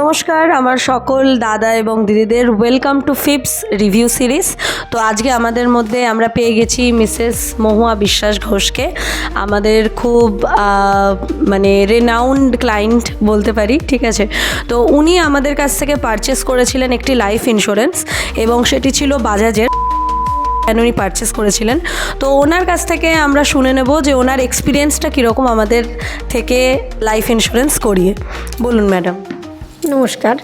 নমস্কার আমার সকল দাদা এবং দিদিদের ওয়েলকাম টু ফিপস রিভিউ সিরিজ। তো আজকে আমাদের মধ্যে আমরা পেয়ে গেছি মিসেস মহুয়া বিশ্বাস ঘোষকে, আমাদের খুব মানে রেনাউন্ড ক্লায়েন্ট বলতে পারি, ঠিক আছে। তো উনি আমাদের কাছ থেকে পারচেস করেছিলেন একটি লাইফ ইন্স্যুরেন্স এবং সেটি ছিল বাজাজের, উনি পারচেস করেছিলেন। তো ওনার কাছ থেকে আমরা শুনে নেব যে ওনার এক্সপিরিয়েন্সটা কীরকম আমাদের থেকে লাইফ ইন্স্যুরেন্স করিয়ে। বলুন ম্যাডাম। নমস্কার,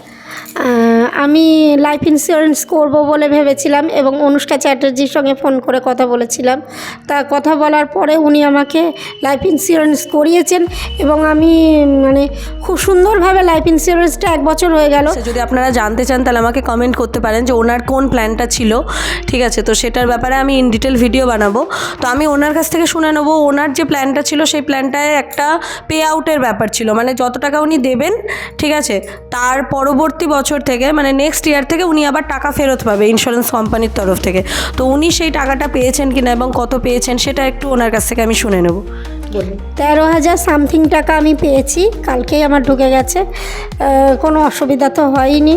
আমি লাইফ ইন্স্যুরেন্স করব বলে ভেবেছিলাম এবং অনুষ্কা চ্যাটার্জির সঙ্গে ফোন করে কথা বলেছিলাম। তা কথা বলার পরে উনি আমাকে লাইফ ইন্স্যুরেন্স করিয়েছেন এবং আমি মানে খুব সুন্দরভাবে লাইফ ইন্স্যুরেন্সটা 1 বছর হয়ে গেল। যদি আপনারা জানতে চান তাহলে আমাকে কমেন্ট করতে পারেন যে ওনার কোন প্ল্যানটা ছিল, ঠিক আছে। তো সেটার ব্যাপারে আমি ইন ডিটেল ভিডিও বানাবো। তো আমি ওনার কাছ থেকে শুনে নেবো ওনার যে প্ল্যানটা ছিল সেই প্ল্যানটায় একটা পে আউটের ব্যাপার ছিল, মানে যত টাকা উনি দেবেন, ঠিক আছে, তার পরবর্তী বছর থেকে মানে নেক্সট ইয়ার থেকে উনি আবার টাকা ফেরত পাবে ইন্স্যুরেন্স কোম্পানির তরফ থেকে। তো উনি সেই টাকাটা পেয়েছেন কিনা এবং কত পেয়েছেন সেটা একটু ওনার কাছ থেকে আমি শুনে নেব। 13,000 সামথিং টাকা আমি পেয়েছি, কালকেই আমার ঢুকে গেছে, কোনো অসুবিধা তো হয়নি।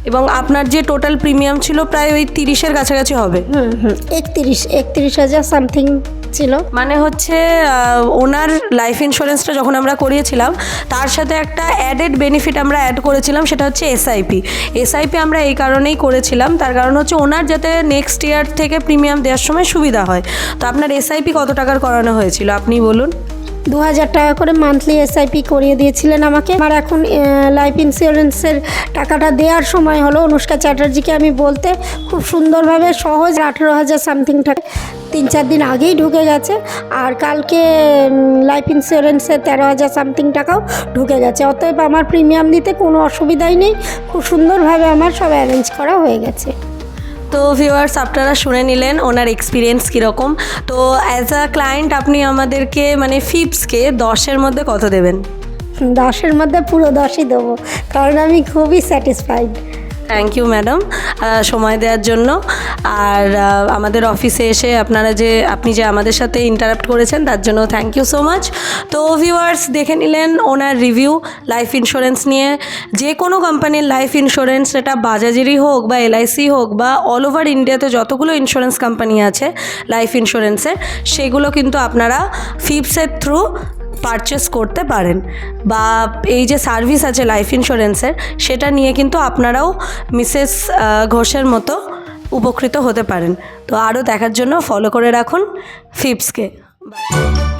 এবং আপনার যে টোটাল প্রিমিয়াম ছিল প্রায় ওই 30-এর কাছাকাছি হবে। 31,000 সামথিং ছিল। মানে হচ্ছে ওনার লাইফ ইন্স্যুরেন্সটা যখন আমরা করিয়েছিলাম তার সাথে একটা অ্যাডেড বেনিফিট আমরা অ্যাড করেছিলাম, সেটা হচ্ছে এসআইপি আমরা এই কারণেই করেছিলাম, তার কারণ হচ্ছে ওনার যাতে নেক্সট ইয়ার থেকে প্রিমিয়াম দেওয়ার সময় সুবিধা হয়। তো আপনার এসআইপি কত টাকার করানো হয়েছিল আপনি বলুন। 2,000 টাকা করে মান্থলি এসআইপি করিয়ে দিয়েছিলেন আমাকে। আমার এখন লাইফ ইন্স্যুরেন্সের টাকাটা দেওয়ার সময় হলো অনুষ্কা চ্যাটার্জিকে আমি বলতে খুব সুন্দরভাবে সহজ 18,000 সামথিং টাকা 3-4 দিন আগেই ঢুকে গেছে। আর কালকে লাইফ ইন্স্যুরেন্সের 13,000 সামথিং টাকাও ঢুকে গেছে। অতএব আমার প্রিমিয়াম দিতে কোনো অসুবিধাই নেই, খুব সুন্দরভাবে আমার সব অ্যারেঞ্জ করা হয়ে গেছে। তো ভিউয়ার্স, আপনারা শুনে নিলেন ওনার এক্সপিরিয়েন্স কীরকম। তো অ্যাজ আ ক্লায়েন্ট আপনি আমাদেরকে মানে ফিপসকে 10-এর মধ্যে কত দেবেন? 10-এর মধ্যে পুরো 10ই দেবো, কারণ আমি খুবই স্যাটিসফাইড। থ্যাংক ইউ ম্যাডাম সময় দেওয়ার জন্য। আর আমাদের অফিসে এসে আপনি যে আমাদের সাথে ইন্টারাক্ট করেছেন তার জন্য থ্যাংক ইউ সো মাচ। তো ভিউয়ার্স, দেখে নিলেন ওনার রিভিউ লাইফ ইন্স্যুরেন্স নিয়ে। যে কোনো কোম্পানির লাইফ ইন্স্যুরেন্স, সেটা বাজাজেরই হোক বা এলআইসি হোক বা অল ওভার ইন্ডিয়াতে যতগুলো ইন্স্যুরেন্স কোম্পানি আছে লাইফ ইন্স্যুরেন্সের, সেগুলো কিন্তু আপনারা ফিপসের থ্রু পারচেস করতে পারেন। বা এই যে সার্ভিস আছে লাইফ ইন্স্যুরেন্সের, সেটা নিয়ে কিন্তু আপনারাও মিসেস ঘোষের মতো উপকৃত হতে পারেন। তো আরও দেখার জন্য ফলো করে রাখুন ফিপসকে। বাই।